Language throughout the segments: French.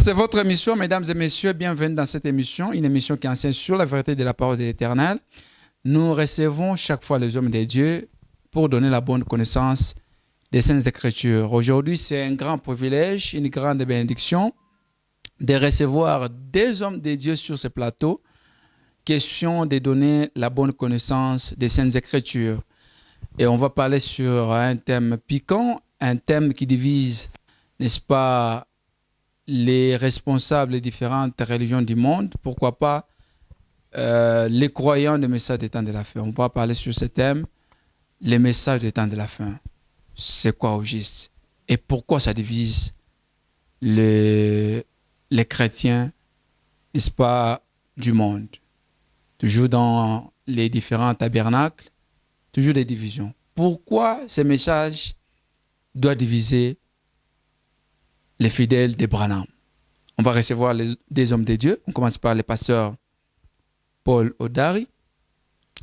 c'est votre émission, mesdames et messieurs. Bienvenue dans cette émission, une émission qui enseigne sur la vérité de la parole de l'Éternel. Nous recevons chaque fois les hommes de Dieu pour donner la bonne connaissance des Saintes Écritures. Aujourd'hui, c'est un grand privilège, une grande bénédiction de recevoir des hommes de Dieu sur ce plateau. Question de donner la bonne connaissance des Saintes Écritures. Et on va parler sur un thème piquant, un thème qui divise, n'est-ce pas, les responsables des différentes religions du monde, pourquoi pas les croyants des messages des temps de la fin. On va parler sur ce thème, les messages des temps de la fin. C'est quoi au juste? Et pourquoi ça divise les chrétiens, n'est-ce pas, du monde? Toujours dans les différents tabernacles, toujours des divisions. Pourquoi ces messages doivent diviser les fidèles d'Abraham? On va recevoir des hommes de Dieu. On commence par le pasteur Paul Odari,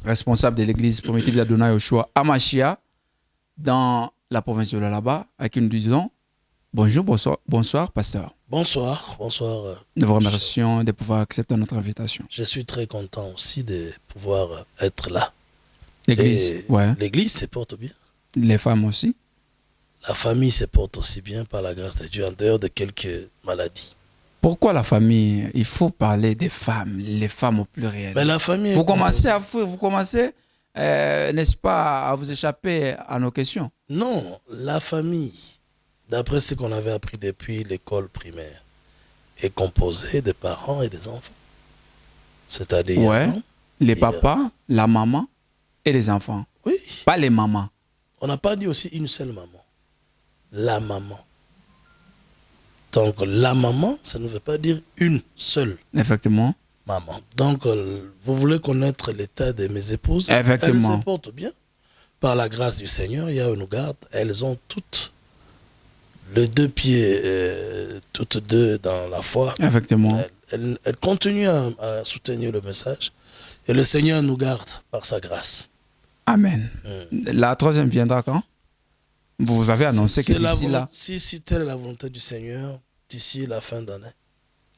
responsable de l'église primitive d'Adonai Yoshua à Machia, dans la province de l'Alaba, à qui nous disons bonjour, bonsoir, pasteur. Bonsoir. Nous vous remercions de pouvoir accepter notre invitation. Je suis très content aussi de pouvoir être là. L'église, ouais. L'église se porte bien. Les femmes aussi. La famille se porte aussi bien par la grâce de Dieu, en dehors de quelques maladies. Pourquoi la famille? Il faut parler des femmes, les femmes au pluriel. Mais la famille... Vous commencez, n'est-ce pas, à vous échapper à nos questions. Non, la famille, d'après ce qu'on avait appris depuis l'école primaire, est composée des parents et des enfants. C'est-à-dire... Ouais, les papas, la maman et les enfants. Oui. Pas les mamans. On n'a pas dit aussi une seule maman. La maman. Donc, la maman, ça ne veut pas dire une seule. Effectivement. Maman. Donc, vous voulez connaître l'état de mes épouses? Effectivement. Elles se portent bien. Par la grâce du Seigneur, Yahweh nous garde. Elles ont toutes les deux pieds, toutes deux dans la foi. Effectivement. Elles continuent à soutenir le message. Et le Seigneur nous garde par sa grâce. Amen. La troisième viendra quand? Vous avez annoncé que d'ici là... Si telle est la volonté du Seigneur, d'ici la fin d'année.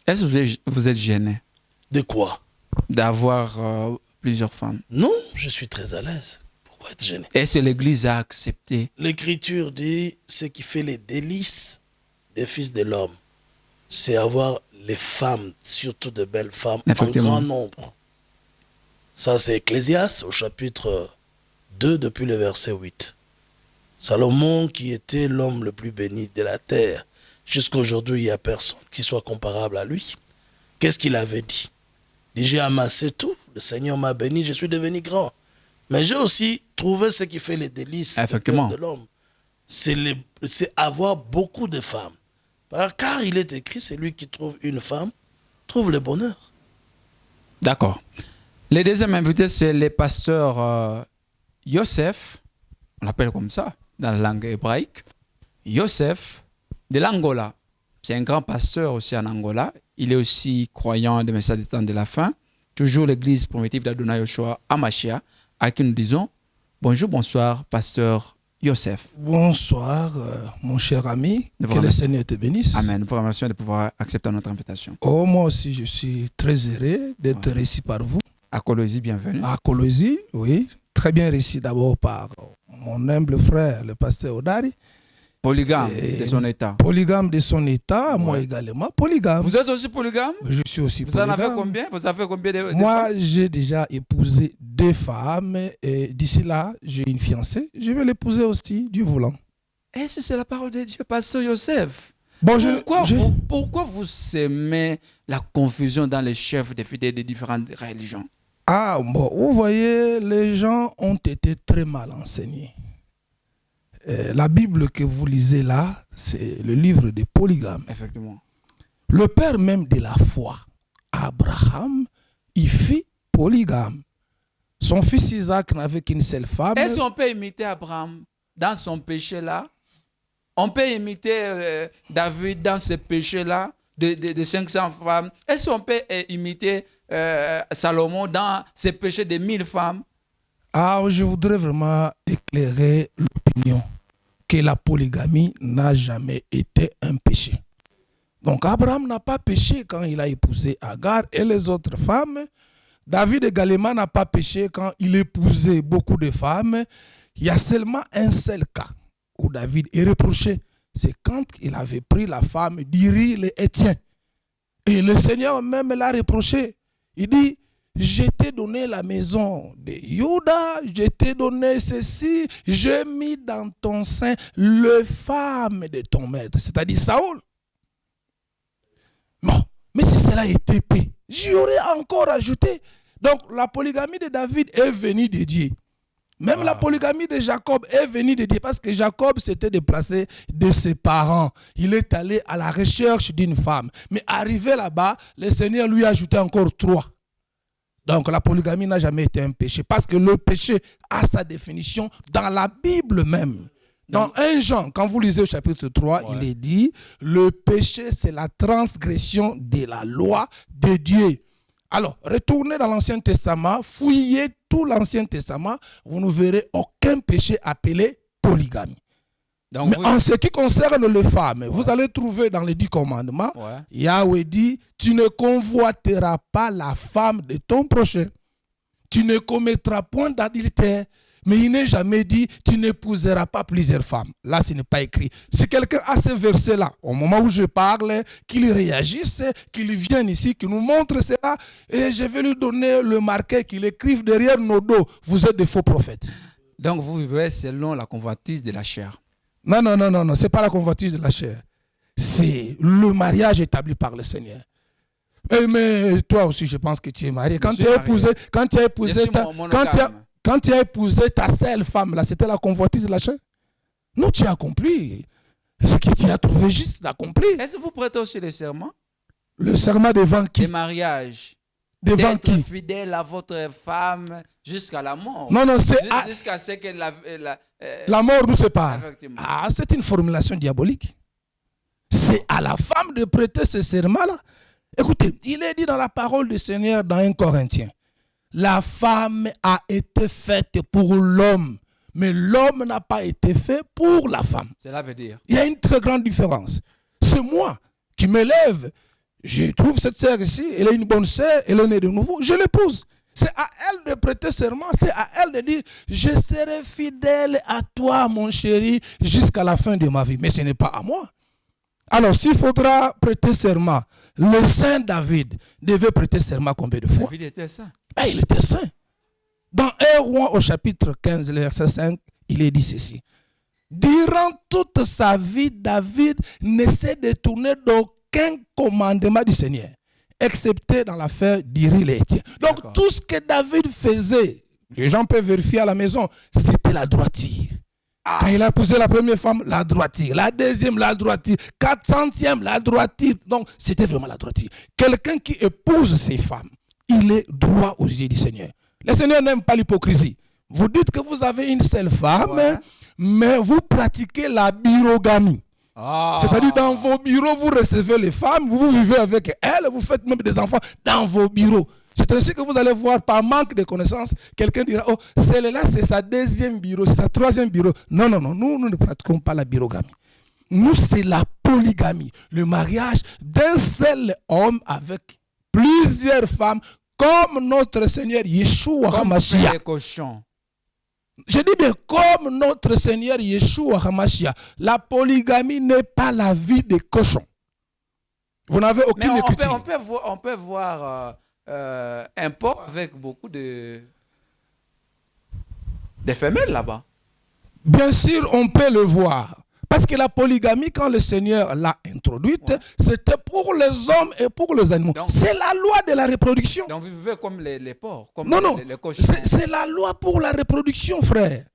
Est-ce que vous êtes gêné? De quoi? D'avoir plusieurs femmes? Non, je suis très à l'aise. Pourquoi être gêné? Est-ce que l'Église a accepté? L'Écriture dit ce qui fait les délices des fils de l'homme, c'est avoir les femmes, surtout de belles femmes, en grand nombre. Ça, c'est Ecclésiaste au chapitre 2, depuis le verset 8. Salomon, qui était l'homme le plus béni de la terre, jusqu'à aujourd'hui, il n'y a personne qui soit comparable à lui. Qu'est-ce qu'il avait dit? Il dit, j'ai amassé tout, le Seigneur m'a béni, je suis devenu grand. Mais j'ai aussi trouvé ce qui fait les délices de l'homme. C'est avoir beaucoup de femmes. Car il est écrit, c'est lui qui trouve une femme, trouve le bonheur. D'accord. Le deuxième invité, c'est le pasteur Yosef, on l'appelle comme ça dans la langue hébraïque, Yosef de l'Angola. C'est un grand pasteur aussi en Angola. Il est aussi croyant des messages des temps de la fin. Toujours l'église primitive d'Adonai Yoshua à Machia, à qui nous disons bonjour, bonsoir, pasteur Yosef. Bonsoir, mon cher ami. Que le Seigneur te bénisse. Amen. Nous vous remercions de pouvoir accepter notre invitation. Oh, moi aussi, je suis très heureux d'être reçu par vous. À Colosie, bienvenue. À Colosie, oui. Très bien reçu d'abord par mon humble frère, le pasteur Odari. Polygame de son état. Polygame de son état, moi également. Polygame. Vous êtes aussi polygame? Je suis aussi polygame. Vous en avez combien? Vous avez combien de Moi, femmes? j'ai déjà épousé 2 femmes. Et d'ici là, j'ai une fiancée. Je vais l'épouser aussi, Dieu voulant. Est-ce que c'est la parole de Dieu, pasteur Yosef? Bon, pourquoi vous semez la confusion dans les chefs des fidèles des différentes religions? Ah, bon, vous voyez, les gens ont été très mal enseignés. La Bible que vous lisez là, c'est le livre des polygames. Effectivement. Le père même de la foi, Abraham, il fit polygame. Son fils Isaac n'avait qu'une seule femme. Est-ce qu'on peut imiter Abraham dans son péché-là? On peut imiter David dans ce péché-là de 500 femmes. Est-ce qu'on peut imiter Salomon dans ce péché de 1000 femmes? Ah, je voudrais vraiment éclairer l'opinion que la polygamie n'a jamais été un péché. Donc Abraham n'a pas péché quand il a épousé Agar et les autres femmes. David également n'a pas péché quand il épousait beaucoup de femmes. Il y a seulement un seul cas où David est reproché. C'est quand il avait pris la femme d'Uri le Héthien. Et le Seigneur même l'a reproché. Il dit, je t'ai donné la maison de Juda, je t'ai donné ceci, j'ai mis dans ton sein le femme de ton maître, c'est-à-dire Saoul. Non, mais si cela était paix, j'aurais encore ajouté. Donc la polygamie de David est venue de Dieu. Même la polygamie de Jacob est venue de Dieu parce que Jacob s'était déplacé de ses parents. Il est allé à la recherche d'une femme. Mais arrivé là-bas, le Seigneur lui a ajouté encore 3. Donc la polygamie n'a jamais été un péché parce que le péché a sa définition dans la Bible même. Dans 1 Jean, quand vous lisez au chapitre 3, il est dit, le péché c'est la transgression de la loi de Dieu. Alors, retournez dans l'Ancien Testament, fouillez tout l'Ancien Testament, vous ne verrez aucun péché appelé polygamie. Donc, mais en ce qui concerne les femmes, vous allez trouver dans les 10 commandements, Yahweh dit, tu ne convoiteras pas la femme de ton prochain, tu ne commettras point d'adultère, mais il n'est jamais dit, tu n'épouseras pas plusieurs femmes. Là, ce n'est pas écrit. Si quelqu'un a ce verset-là, au moment où je parle, qu'il réagisse, qu'il vienne ici, qu'il nous montre cela, et je vais lui donner le marqueur, qu'il écrive derrière nos dos. Vous êtes des faux prophètes. Donc, vous vivez selon la convoitise de la chair. Non, ce n'est pas la convoitise de la chair. C'est le mariage établi par le Seigneur. Mais toi aussi, je pense que tu es marié. Quand tu as épousé ta seule femme, là, c'était la convoitise de la chair. Non, tu as compris. Ce que tu as trouvé juste d'accomplir. Est-ce que vous prêtez aussi le serment? Le serment devant qui? Le mariage. Devant qui? D'être fidèle à votre femme jusqu'à la mort. Non, c'est jusqu'à ce que la mort nous sépare. Ah, c'est une formulation diabolique. C'est à la femme de prêter ce serment-là. Écoutez, il est dit dans la parole du Seigneur dans 1 Corinthiens. La femme a été faite pour l'homme, mais l'homme n'a pas été fait pour la femme. Cela veut dire? Il y a une très grande différence. C'est moi qui me lève. Je trouve cette sœur ici, elle est une bonne sœur, elle est née de nouveau, je l'épouse. C'est à elle de prêter serment, c'est à elle de dire, je serai fidèle à toi, mon chéri, jusqu'à la fin de ma vie. Mais ce n'est pas à moi. Alors, s'il faudra prêter serment, le saint David devait prêter serment combien de fois? David était saint. Ah, il était saint. Dans 1 Roi au chapitre 15, le verset 5, il est dit ceci. Durant toute sa vie, David ne s'est détourné d'aucun commandement du Seigneur, excepté dans l'affaire d'Uri le Héthien. Donc, tout ce que David faisait, les gens peuvent vérifier à la maison, c'était la droiture. Quand il a épousé la première femme, la droiture. La deuxième, la droiture. 400e, la droiture. Donc, c'était vraiment la droiture. Quelqu'un qui épouse ses femmes, il est droit aux yeux du Seigneur. Le Seigneur n'aime pas l'hypocrisie. Vous dites que vous avez une seule femme, mais vous pratiquez la birogamie. C'est-à-dire, dans vos bureaux, vous recevez les femmes, vous vivez avec elles, vous faites même des enfants dans vos bureaux. C'est ainsi que vous allez voir, par manque de connaissances, quelqu'un dira, oh, celle-là, c'est sa deuxième bureau, c'est sa troisième bureau. Non, nous ne pratiquons pas la birogamie. Nous, c'est la polygamie, le mariage d'un seul homme avec plusieurs femmes, comme notre Seigneur Yeshua HaMashiach. Je dis bien, comme notre Seigneur Yeshua HaMashiach, la polygamie n'est pas la vie des cochons. Vous n'avez aucune écriture. On peut voir un porc avec beaucoup de femelles là-bas. Bien sûr, on peut le voir. Parce que la polygamie, quand le Seigneur l'a introduite, c'était pour les hommes et pour les animaux. C'est la loi de la reproduction. Donc vous vivez comme les porcs, comme les cochons. C'est la loi pour la reproduction, frère.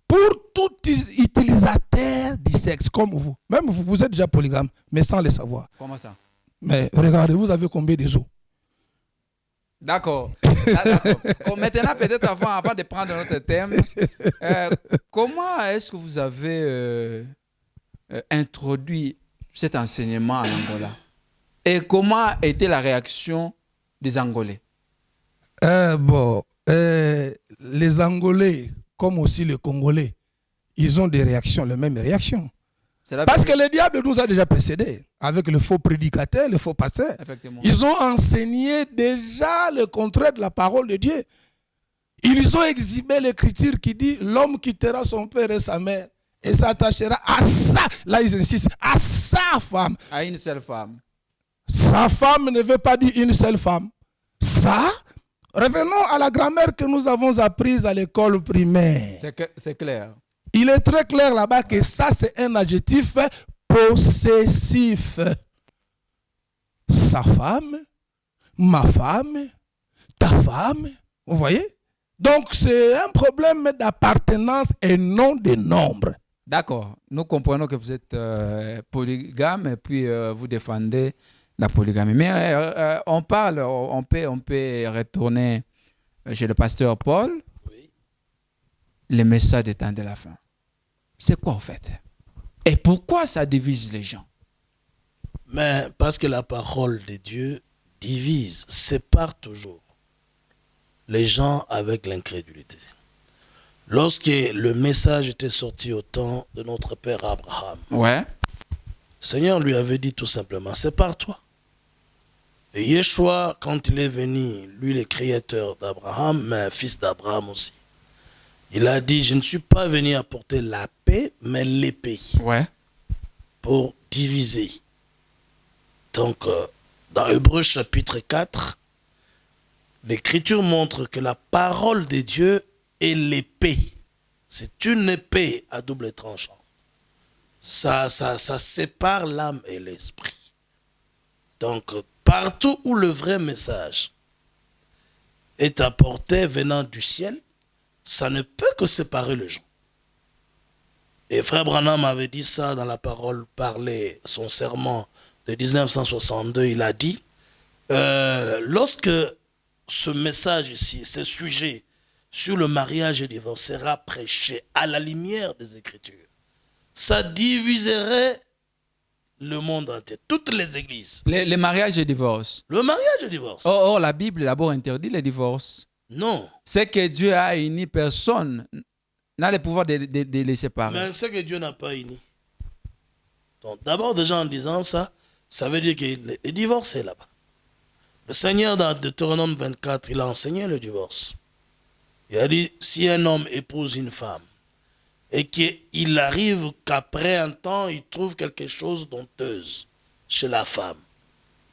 Pour tout utilisateur du sexe, comme vous. Même vous êtes déjà polygame, mais sans le savoir. Comment ça? Mais regardez, vous avez combien de os? D'accord. Maintenant, peut-être avant de prendre notre thème, comment est-ce que vous avez introduit cet enseignement en Angola? Et comment était la réaction des Angolais? Les Angolais, comme aussi les Congolais, ils ont des réactions, les mêmes réactions. Parce que le diable nous a déjà précédés avec le faux prédicateur, le faux pasteur. Ils ont enseigné déjà le contraire de la parole de Dieu. Ils ont exhibé l'écriture qui dit l'homme quittera son père et sa mère et s'attachera à ça. Là, ils insistent, à sa femme. À une seule femme. Sa femme ne veut pas dire une seule femme. Ça, revenons à la grammaire que nous avons apprise à l'école primaire. C'est clair. Il est très clair là-bas que ça, c'est un adjectif possessif. Sa femme, ma femme, ta femme. Vous voyez? Donc, c'est un problème d'appartenance et non de nombre. D'accord. Nous comprenons que vous êtes polygame et puis vous défendez la polygamie. Mais on peut retourner chez le pasteur Paul. Oui. Le message des temps de la fin. C'est quoi en fait? Et pourquoi ça divise les gens? Mais parce que la parole de Dieu divise, sépare toujours les gens avec l'incrédulité. Lorsque le message était sorti au temps de notre père Abraham, ouais. Le Seigneur lui avait dit tout simplement, sépare-toi. Et Yeshua, quand il est venu, lui le créateur d'Abraham, mais fils d'Abraham aussi, il a dit, je ne suis pas venu apporter la paix, mais l'épée. Ouais. Pour diviser. Donc, dans Hébreux chapitre 4, l'Écriture montre que la parole de Dieu est l'épée. C'est une épée à double tranchant. Ça sépare l'âme et l'esprit. Donc, partout où le vrai message est apporté venant du ciel, ça ne peut que séparer les gens. Et Frère Branham avait dit ça dans la parole parlée, son sermon de 1962, il a dit, lorsque ce message ici, ce sujet sur le mariage et le divorce sera prêché à la lumière des Écritures, ça diviserait le monde entier, toutes les églises. Les mariages et le divorce. Le mariage et le divorce. Or, la Bible d'abord interdit le divorce. Non. C'est que Dieu a uni personne, n'a le pouvoir de les séparer. Mais c'est que Dieu n'a pas uni. Donc d'abord déjà en disant ça, ça veut dire que le divorce est là-bas. Le Seigneur dans Deutéronome 24, il a enseigné le divorce. Il a dit, si un homme épouse une femme et qu'il arrive qu'après un temps, il trouve quelque chose d'honteuse chez la femme,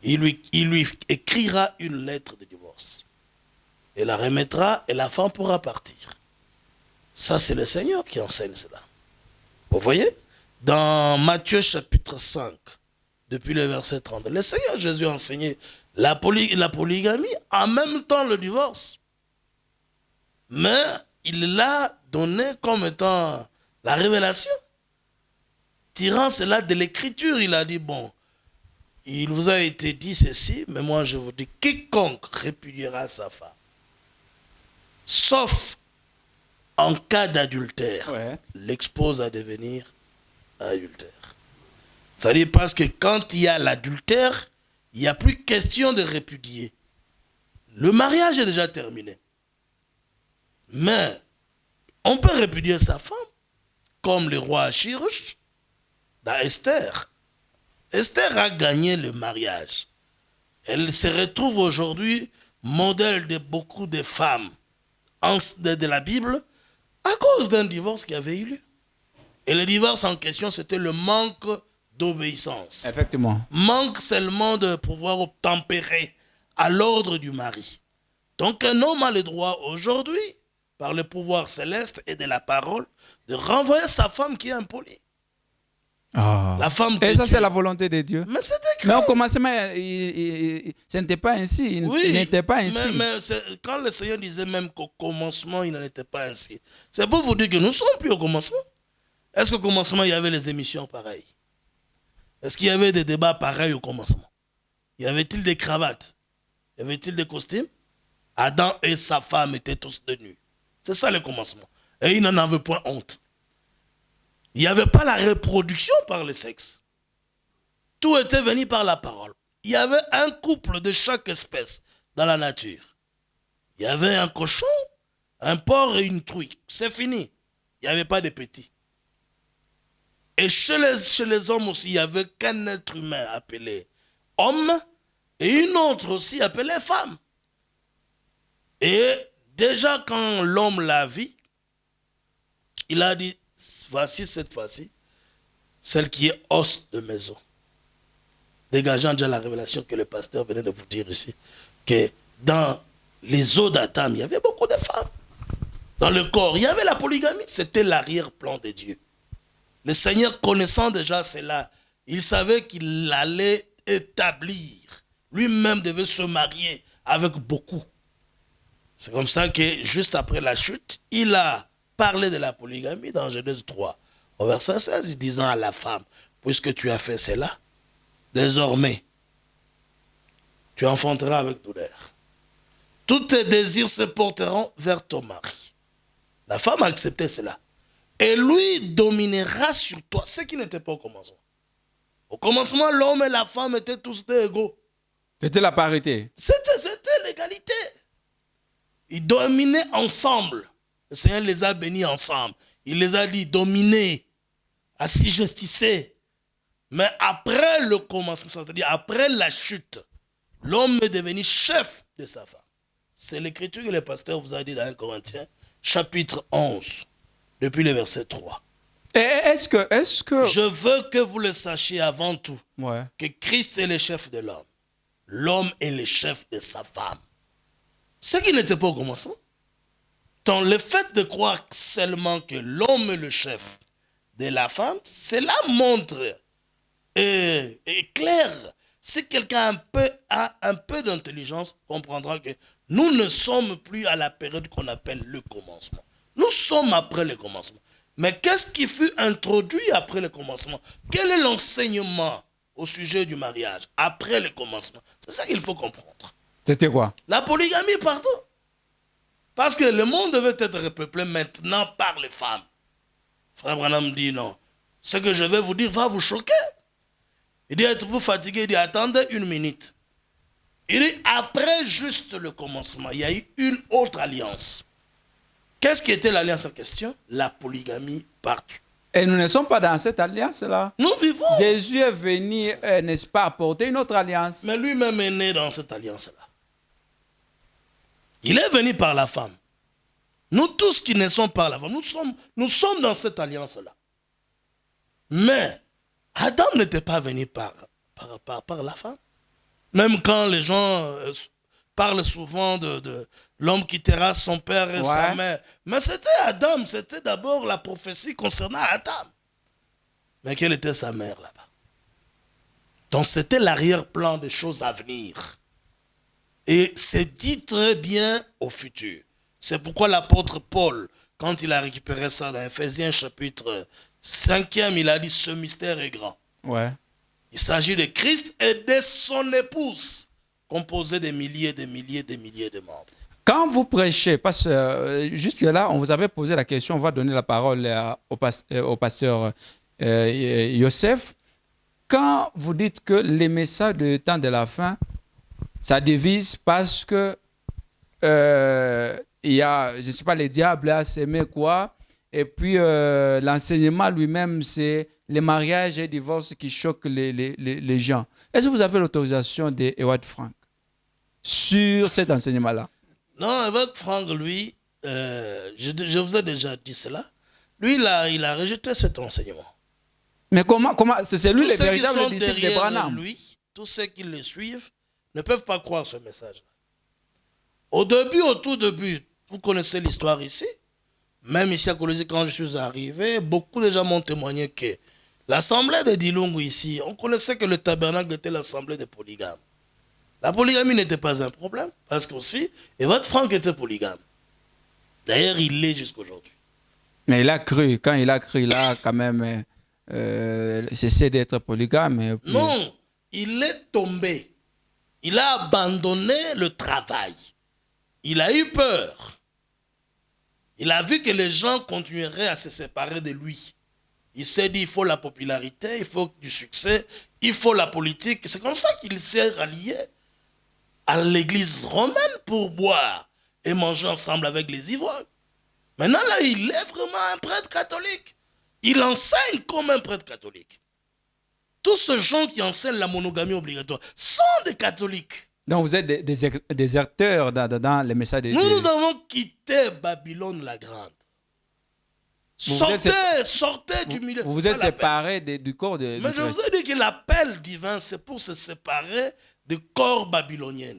il lui écrira une lettre de divorce. Et la remettra et la femme pourra partir. Ça, c'est le Seigneur qui enseigne cela. Vous voyez? Dans Matthieu chapitre 5, depuis le verset 30, le Seigneur Jésus a enseigné la polygamie, en même temps le divorce. Mais il l'a donné comme étant la révélation. Tirant cela de l'écriture, il a dit, bon, il vous a été dit ceci, mais moi je vous dis, quiconque répudiera sa femme, sauf en cas d'adultère, ouais, l'expose à devenir adultère. C'est-à-dire parce que quand il y a l'adultère, il n'y a plus question de répudier. Le mariage est déjà terminé. Mais on peut répudier sa femme, comme le roi Achirus, dans Esther. Esther a gagné le mariage. Elle se retrouve aujourd'hui modèle de beaucoup de femmes de la Bible à cause d'un divorce qui avait eu lieu. Et le divorce en question, c'était le manque d'obéissance. Effectivement. Manque seulement de pouvoir obtempérer à l'ordre du mari. Donc un homme a le droit aujourd'hui, par le pouvoir céleste et de la parole, de renvoyer sa femme qui est impolie. Oh. La femme et ça, c'est la volonté de Dieu. Mais c'est écrit. Mais au commencement, ce n'était pas ainsi. Oui, il n'était pas ainsi. Mais quand le Seigneur disait même qu'au commencement, il n'en était pas ainsi, c'est pour vous dire que nous ne sommes plus au commencement. Est-ce qu'au commencement, il y avait les émissions pareilles? Est-ce qu'il y avait des débats pareils au commencement? Y avait-il des cravates? Y avait-il des costumes? Adam et sa femme étaient tous de nus. C'est ça le commencement. Et ils n'en avaient point honte. Il n'y avait pas la reproduction par le sexe. Tout était venu par la parole. Il y avait un couple de chaque espèce dans la nature. Il y avait un cochon, un porc et une truie. C'est fini. Il n'y avait pas de petits. Et chez les hommes aussi, il n'y avait qu'un être humain appelé homme et une autre aussi appelée femme. Et déjà quand l'homme l'a vu, il a dit, voici cette fois-ci, celle qui est os de maison. Dégageant déjà la révélation que le pasteur venait de vous dire ici, que dans les os d'Adam, il y avait beaucoup de femmes. Dans le corps, il y avait la polygamie, c'était l'arrière-plan de Dieu. Le Seigneur, connaissant déjà cela, il savait qu'il allait établir. Lui-même devait se marier avec beaucoup. C'est comme ça que, juste après la chute, il a parlé de la polygamie dans Genèse 3, au verset 16, disant à la femme, puisque tu as fait cela, désormais, tu enfanteras avec douleur. Tous tes désirs se porteront vers ton mari. La femme a accepté cela. Et lui dominera sur toi, ce qui n'était pas au commencement. Au commencement, l'homme et la femme étaient tous égaux. C'était la parité. C'était l'égalité. Ils dominaient ensemble. Le Seigneur les a bénis ensemble. Il les a dit dominez, assujettissez. Mais après le commencement, c'est-à-dire après la chute, l'homme est devenu chef de sa femme. C'est l'écriture que le pasteur vous a dit dans 1 Corinthiens, chapitre 11, depuis le verset 3. Et est-ce que... Je veux que vous le sachiez avant tout, ouais, que Christ est le chef de l'homme. L'homme est le chef de sa femme. Ce qui n'était pas au commencement. Donc le fait de croire seulement que l'homme est le chef de la femme, cela montre et clair. Si quelqu'un a un peu d'intelligence, comprendra que nous ne sommes plus à la période qu'on appelle le commencement. Nous sommes après le commencement. Mais qu'est-ce qui fut introduit après le commencement? Quel est l'enseignement au sujet du mariage après le commencement? C'est ça qu'il faut comprendre. C'était quoi? La polygamie partout. Parce que le monde devait être repeuplé maintenant par les femmes. Frère Branham dit non. Ce que je vais vous dire va vous choquer. Il dit, êtes-vous fatigué? Il dit, attendez une minute. Il dit, après juste le commencement, il y a eu une autre alliance. Qu'est-ce qui était l'alliance en question? La polygamie partout. Et nous ne sommes pas dans cette alliance-là. Nous vivons. Jésus est venu, n'est-ce pas, apporter une autre alliance. Mais lui-même est né dans cette alliance-là. Il est venu par la femme. Nous tous qui ne sommes pas la femme, nous sommes dans cette alliance-là. Mais Adam n'était pas venu par la femme. Même quand les gens parlent souvent de l'homme quittera son père et sa mère. Mais c'était Adam, c'était d'abord la prophétie concernant Adam. Mais quelle était sa mère là-bas? Donc c'était l'arrière-plan des choses à venir. Et c'est dit très bien au futur. C'est pourquoi l'apôtre Paul, quand il a récupéré ça dans Ephésiens chapitre 5e, il a dit ce mystère est grand. Ouais. Il s'agit de Christ et de son épouse, composée de milliers, de milliers, de milliers de membres. Quand vous prêchez, parce que jusque-là, on vous avait posé la question, on va donner la parole au pasteur Yosef. Quand vous dites que les messages du temps de la fin, ça divise parce que il y a, je ne sais pas, le diable a semé quoi, et puis l'enseignement lui-même, c'est les mariages et les divorces qui choquent les gens. Est-ce que vous avez l'autorisation d'Ewad Frank sur cet enseignement-là? Non, Ewad Frank, lui, je vous ai déjà dit cela, lui, il a rejeté cet enseignement. Mais comment c'est lui le véritable disciple de Branham. Lui, tous ceux qui le suivent ne peuvent pas croire ce message-là. Au tout début, vous connaissez l'histoire ici, même ici à Colosie, quand je suis arrivé, beaucoup de gens m'ont témoigné que l'assemblée de Dilungu ici, on connaissait que le tabernacle était l'assemblée des polygames. La polygamie n'était pas un problème, parce qu'aussi, Ewad Frank était polygame. D'ailleurs, il l'est jusqu'aujourd'hui. Mais il a cru, quand il a cru, il a quand même cessé d'être polygame. Puis... Non, il est tombé. Il a abandonné le travail. Il a eu peur. Il a vu que les gens continueraient à se séparer de lui. Il s'est dit, il faut la popularité, il faut du succès, il faut la politique. C'est comme ça qu'il s'est rallié à l'église romaine pour boire et manger ensemble avec les ivrognes. Maintenant, là, il est vraiment un prêtre catholique. Il enseigne comme un prêtre catholique. Tous ces gens qui enseignent la monogamie obligatoire sont des catholiques. Donc vous êtes des déserteurs dans les messages de Dieu. Nous avons quitté Babylone la Grande. Sortez du milieu. Vous êtes séparés du corps de Mais je vous ai dit que l'appel divin, c'est pour se séparer du corps babylonien.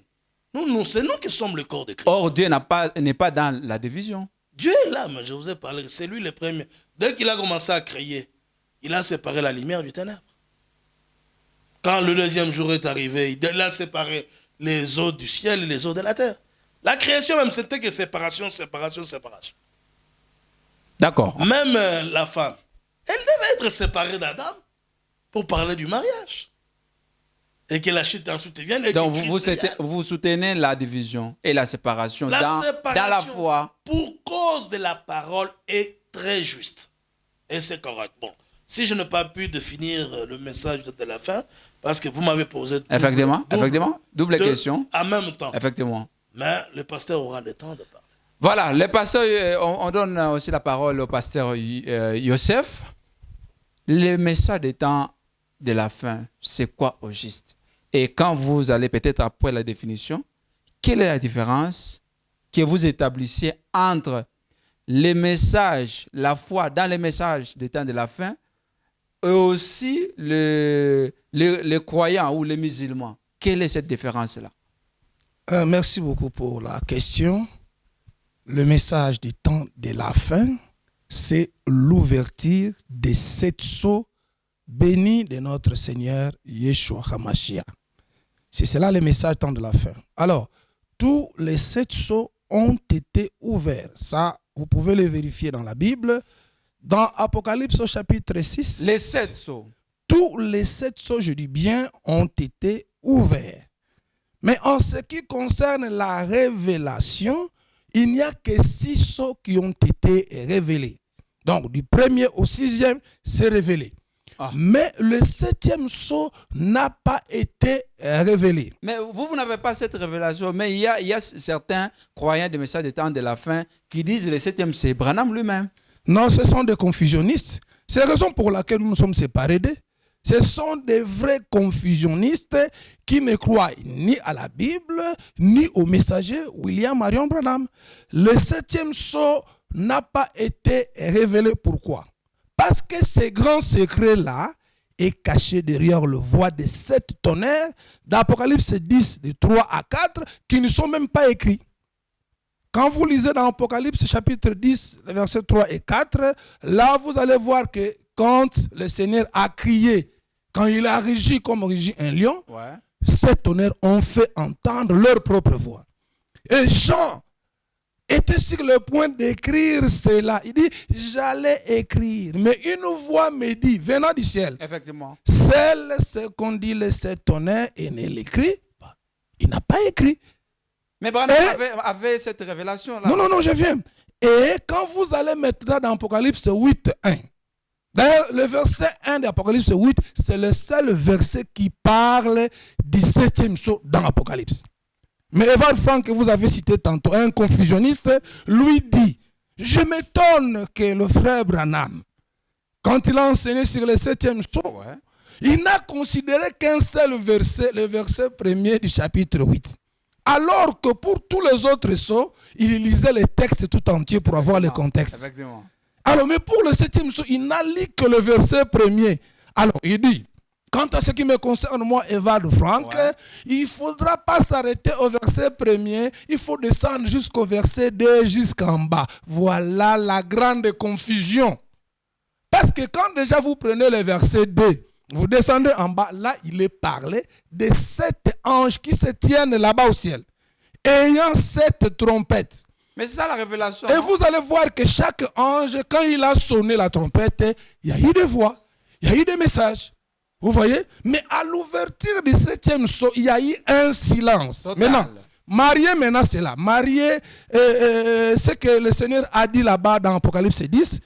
C'est nous qui sommes le corps de Christ. Or, Dieu n'est pas dans la division. Dieu est là, mais je vous ai parlé. C'est lui le premier. Dès qu'il a commencé à créer, il a séparé la lumière du ténèbre. Quand le deuxième jour est arrivé, il a séparé les eaux du ciel et les eaux de la terre. La création même, c'était que séparation, séparation, séparation. D'accord. Même la femme, elle devait être séparée d'Adam pour parler du mariage. Et que la chute ensuite vienne. Et donc vous soutenez la division et la séparation, dans la foi. Pour cause de la parole est très juste. Et c'est correct. Bon, si je n'ai pas pu définir le message de la fin, parce que vous m'avez posé double question. En même temps. Effectivement. Mais le pasteur aura le temps de parler. Voilà, le pasteur, on donne aussi la parole au pasteur Yosef. Le message des temps de la fin, c'est quoi au juste? Et quand vous allez peut-être après la définition, quelle est la différence que vous établissez entre les messages, la foi dans les messages des temps de la fin et aussi les croyants ou les musulmans? Quelle est cette différence-là? Merci beaucoup pour la question. Le message du temps de la fin, c'est l'ouverture des 7 sceaux bénis de notre Seigneur Yeshua HaMashiach. C'est cela le message du temps de la fin. Alors, tous les 7 sceaux ont été ouverts. Ça, vous pouvez le vérifier dans la Bible. Dans Apocalypse au chapitre 6. Les 7 sceaux. Tous les 7 sceaux, je dis bien, ont été ouverts. Mais en ce qui concerne la révélation, il n'y a que 6 sceaux qui ont été révélés. Donc, du 1er au 6e, c'est révélé. Ah. Mais le 7e sceau n'a pas été révélé. Mais vous n'avez pas cette révélation. Mais il y a certains croyants des messages des temps de la fin qui disent que le 7e, c'est Branham lui-même. Non, ce sont des confusionnistes. C'est la raison pour laquelle nous nous sommes séparés d'eux. Ce sont des vrais confusionnistes qui ne croient ni à la Bible, ni au messager William Marion Branham. Le 7e sceau n'a pas été révélé. Pourquoi? Parce que ce grand secret-là est caché derrière le voile de 7 tonnerres d'Apocalypse 10, de 3 à 4, qui ne sont même pas écrits. Quand vous lisez dans Apocalypse chapitre 10, versets 3 et 4, là vous allez voir que quand le Seigneur a crié, quand il a rugi comme rugit un lion, ces tonnerres ont fait entendre leur propre voix. Et Jean était sur le point d'écrire cela. Il dit, j'allais écrire, mais une voix me dit, venant du ciel, effectivement, celle ce qu'on dit les 7 tonnerres et ne l'écrit pas. Il n'a pas écrit. Mais Branham avait cette révélation-là. Non, je viens. Et quand vous allez maintenant dans Apocalypse 8, 1, d'ailleurs, le verset 1 d'Apocalypse 8, c'est le seul verset qui parle du 7e sceau dans l'Apocalypse. Mais Evan Frank, que vous avez cité tantôt, un confusionniste, lui dit, je m'étonne que le frère Branham, quand il a enseigné sur le 7e sceau, il n'a considéré qu'un seul verset, le verset 1er du chapitre 8. Alors que pour tous les autres sceaux, il lisait les textes tout entiers pour avoir le contexte. Effectivement. Alors, mais pour le 7e sceau, il n'a lu que le verset 1er. Alors, il dit, quant à ce qui me concerne, moi, Evald Frank, il ne faudra pas s'arrêter au verset 1er, il faut descendre jusqu'au verset 2, jusqu'en bas. Voilà la grande confusion. Parce que quand déjà vous prenez le verset 2, vous descendez en bas, là, il est parlé des 7 anges qui se tiennent là-bas au ciel, ayant 7 trompettes. Mais c'est ça la révélation. Et vous allez voir que chaque ange, quand il a sonné la trompette, il y a eu des voix, il y a eu des messages. Vous voyez? Mais à l'ouverture du 7e sceau, il y a eu un silence. Total. Maintenant, c'est là. Marié, ce que le Seigneur a dit là-bas dans Apocalypse 10,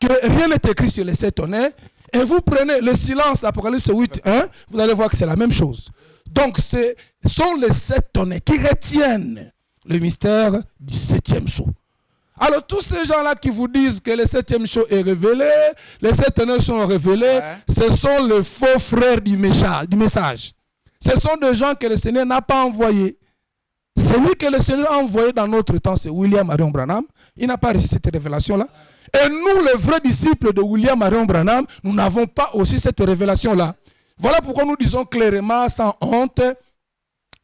que rien n'est écrit sur les 7 tonnerres. Et vous prenez le silence d'Apocalypse 8, 1, vous allez voir que c'est la même chose. Donc, ce sont les 7 tonnerres qui retiennent le mystère du 7e sceau. Alors tous ces gens-là qui vous disent que le 7e jour est révélé, les 7 ténèbres sont révélés, ce sont les faux frères du message. Ce sont des gens que le Seigneur n'a pas envoyés. Celui que le Seigneur a envoyé dans notre temps, c'est William Marion Branham. Il n'a pas reçu cette révélation-là. Et nous, les vrais disciples de William Marion Branham, nous n'avons pas aussi cette révélation-là. Voilà pourquoi nous disons clairement, sans honte,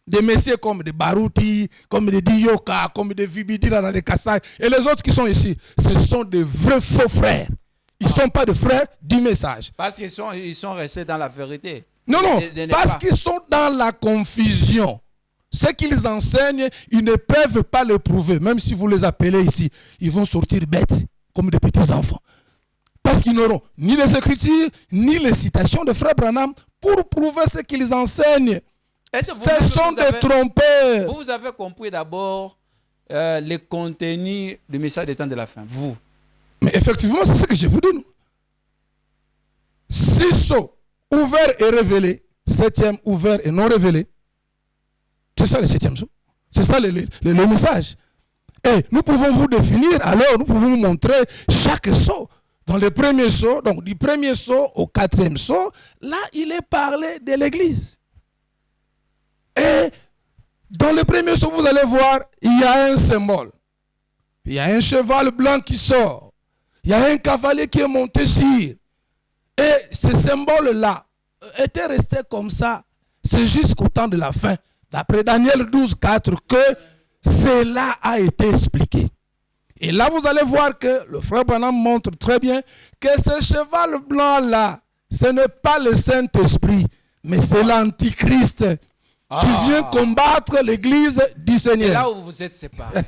des messieurs comme des Baruti, comme des Diyoka, comme des Vibidira dans les Kassai, et les autres qui sont ici, ce sont des vrais faux frères. Ils ne sont pas des frères du message. Parce qu'ils sont restés dans la vérité. Non, parce qu'ils sont dans la confusion. Ce qu'ils enseignent, ils ne peuvent pas le prouver. Même si vous les appelez ici, ils vont sortir bêtes, comme des petits enfants. Parce qu'ils n'auront ni les écritures, ni les citations de Frère Branham pour prouver ce qu'ils enseignent. Ce sont des trompeurs. Vous avez compris d'abord le contenu du message des temps de la fin. Vous. Mais effectivement, c'est ce que je vous dis. 6 sceaux ouverts et révélés. 7e ouvert et non révélé. C'est ça le 7e sceau. C'est ça le message. Et nous pouvons vous définir, alors nous pouvons vous montrer chaque sceau. Dans le premier sceau, donc du premier sceau au 4e sceau, là il est parlé de l'église. Et dans le premier sceau, vous allez voir, il y a un symbole. Il y a un cheval blanc qui sort. Il y a un cavalier qui est monté sur. Et ce symbole-là était resté comme ça. C'est jusqu'au temps de la fin. D'après Daniel 12, 4, que cela a été expliqué. Et là, vous allez voir que le frère Branham montre très bien que ce cheval blanc-là, ce n'est pas le Saint-Esprit, mais c'est l'Antichrist qui vient combattre l'église du Seigneur. C'est là où vous vous êtes séparés.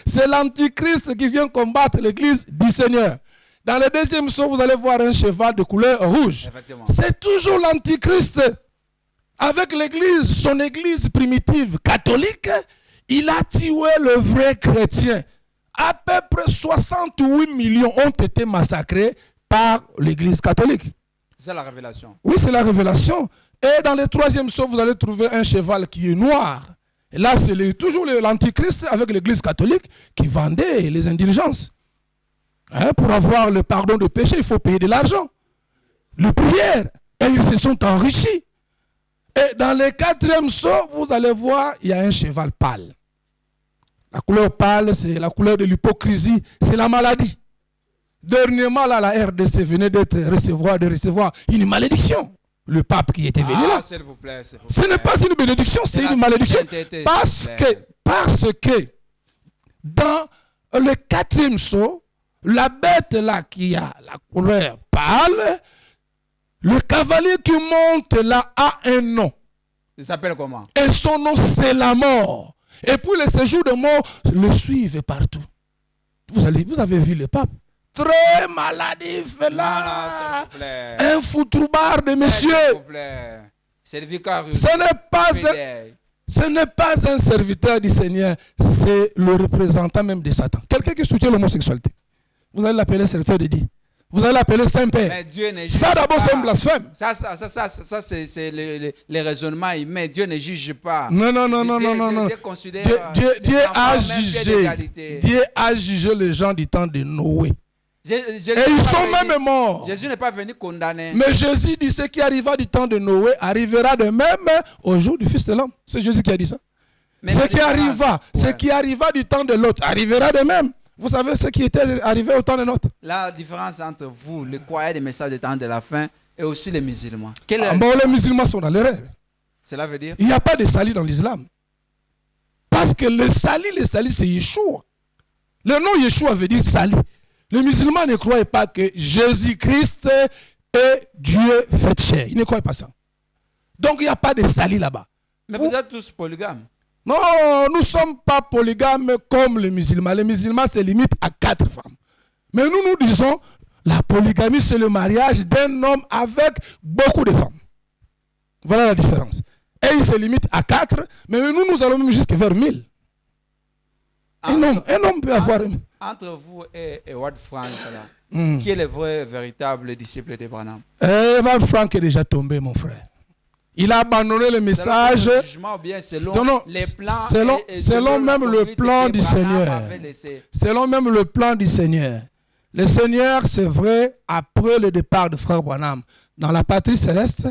C'est l'Antichrist qui vient combattre l'église du Seigneur. Dans le 2e sceau, vous allez voir un cheval de couleur rouge. C'est toujours l'Antichrist. Avec l'église, son église primitive catholique, il a tué le vrai chrétien. À peu près 68 millions ont été massacrés par l'église catholique. C'est la révélation. Oui, c'est la révélation. Et dans le 3e sceau, vous allez trouver un cheval qui est noir. Et là, c'est toujours l'Antichrist avec l'église catholique qui vendait les indulgences. Pour avoir le pardon de péché, il faut payer de l'argent. Les prières. Et ils se sont enrichis. Et dans le 4e sceau, vous allez voir, il y a un cheval pâle. La couleur pâle, c'est la couleur de l'hypocrisie, c'est la maladie. Dernièrement, là, la RDC venait de recevoir une malédiction. Le pape qui était venu là. S'il vous plaît, s'il vous plaît. Ce n'est pas une bénédiction, c'est une malédiction. Parce que dans le 4e sceau, la bête là qui a la couleur pâle, le cavalier qui monte là a un nom. Il s'appelle comment? Et son nom, c'est la mort. Et puis les séjours de mort le suivent partout. Vous avez vu le pape? Très maladif là. Un foutroubard de monsieur. C'est le vicaire. Ce n'est pas un serviteur du Seigneur. C'est le représentant même de Satan. Quelqu'un qui soutient l'homosexualité. Vous allez l'appeler serviteur de Dieu. Vous allez l'appeler Saint-Père. Ça d'abord c'est un blasphème. Ça c'est les raisonnements humains. Dieu ne juge pas. Non. Dieu a jugé. Dieu a jugé les gens du temps de Noé. Et ils sont même morts. Jésus n'est pas venu condamner. Mais Jésus dit ce qui arriva du temps de Noé arrivera de même au jour du Fils de l'homme. C'est Jésus qui a dit ça. Ce qui arriva du temps de l'autre arrivera de même. Vous savez ce qui était arrivé au temps de notre. La différence entre vous, les croyants des messages des temps de la fin, et aussi les musulmans. Les musulmans sont dans l'erreur. Cela veut dire? Il n'y a pas de salut dans l'islam. Parce que le salut c'est Yeshua. Le nom Yeshua veut dire salut. Les musulmans ne croient pas que Jésus-Christ est Dieu fait chair. Ils ne croient pas ça. Donc il n'y a pas de salut là-bas. Mais vous êtes tous polygames. Non, nous ne sommes pas polygames comme les musulmans. Les musulmans se limitent à 4 femmes. Mais nous disons, la polygamie, c'est le mariage d'un homme avec beaucoup de femmes. Voilà la différence. Et il se limite à 4, mais nous allons même jusqu'à vers 1000. Un homme peut avoir... Entre vous et Ward Frank, qui est le vrai, véritable disciple de Branham? Ward Frank est déjà tombé, mon frère. Il a abandonné le message. Selon les plans, selon même le plan du Seigneur. Selon même le plan du Seigneur. Le Seigneur, c'est vrai, après le départ de Frère Branham dans la patrie céleste,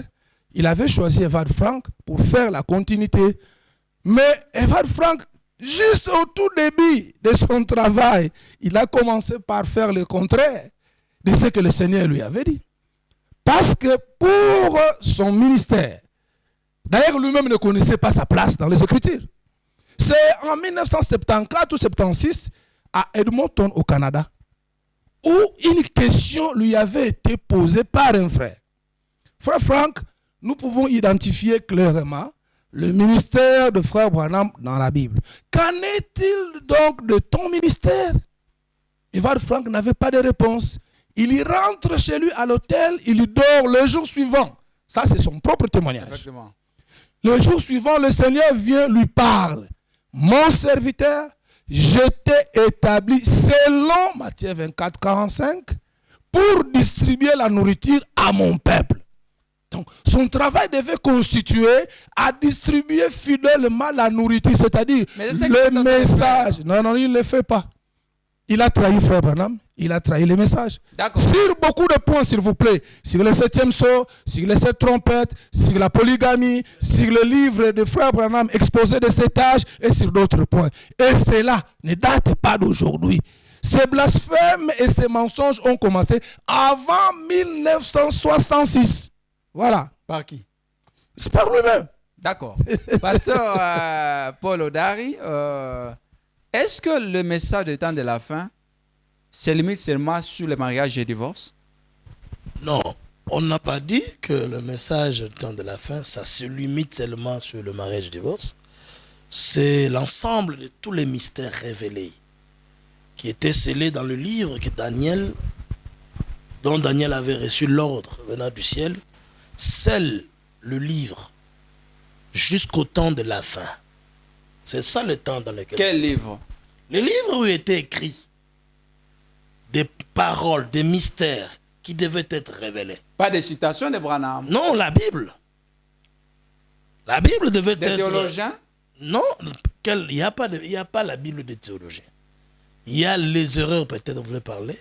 il avait choisi Evald Frank pour faire la continuité. Mais Evald Frank, juste au tout début de son travail, il a commencé par faire le contraire de ce que le Seigneur lui avait dit. Parce que pour son ministère, d'ailleurs lui-même ne connaissait pas sa place dans les Écritures. C'est en 1974 ou 76 à Edmonton au Canada où une question lui avait été posée par un frère. Frère Frank, nous pouvons identifier clairement le ministère de Frère Branham dans la Bible. Qu'en est-il donc de ton ministère? Evald Frank n'avait pas de réponse. Il y rentre chez lui à l'hôtel, il dort le jour suivant. Ça, c'est son propre témoignage. Exactement. Le jour suivant, le Seigneur vient lui parle. Mon serviteur, je t'ai établi selon Matthieu 24, 45 pour distribuer la nourriture à mon peuple. Donc, son travail devait constituer à distribuer fidèlement la nourriture, c'est-à-dire le message. Non, il ne le fait pas. Il a trahi Frère Branham, il a trahi le message. Sur beaucoup de points, s'il vous plaît. Sur le 7e sceau, sur les 7 trompettes, sur la polygamie, sur le livre de Frère Branham exposé de cet âge et sur d'autres points. Et cela ne date pas d'aujourd'hui. Ces blasphèmes et ces mensonges ont commencé avant 1966. Voilà. Par qui? C'est par lui-même. D'accord. Pasteur Paul Odari, est-ce que le message des temps de la fin se limite seulement sur le mariage et le divorce? Non, on n'a pas dit que le message du temps de la fin, ça se limite seulement sur le mariage et le divorce. C'est l'ensemble de tous les mystères révélés qui étaient scellés dans le livre que dont Daniel avait reçu l'ordre venant du ciel. Scelle le livre jusqu'au temps de la fin. C'est ça le temps dans lequel... Quel livre? Le livre où était écrit des paroles, des mystères qui devaient être révélés. Pas des citations de Branham? Non, la Bible. La Bible devait être... Des théologiens? Non, il n'y a pas la Bible des théologiens. Il y a les erreurs, peut-être vous voulez parler,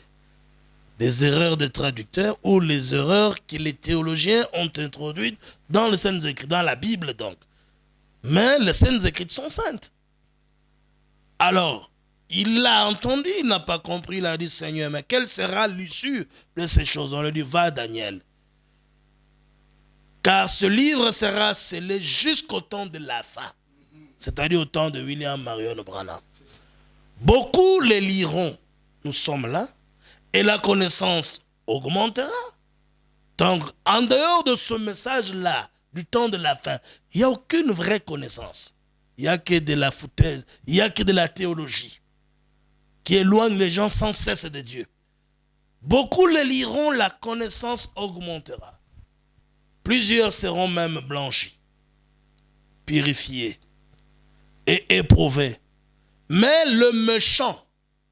des erreurs de traducteurs ou les erreurs que les théologiens ont introduites dans les Saintes Écritures, dans la Bible donc. Mais les Saintes Écritures sont saintes. Alors, il l'a entendu, il n'a pas compris, il a dit, Seigneur, mais quelle sera l'issue de ces choses? On lui dit, va Daniel. Car ce livre sera scellé jusqu'au temps de la fin. C'est-à-dire au temps de William Marion Branham. Beaucoup les liront. Nous sommes là. Et la connaissance augmentera. Donc, en dehors de ce message-là, du temps de la fin, il n'y a aucune vraie connaissance. Il n'y a que de la foutaise, il n'y a que de la théologie qui éloigne les gens sans cesse de Dieu. Beaucoup les liront, la connaissance augmentera. Plusieurs seront même blanchis, purifiés et éprouvés. Mais le méchant,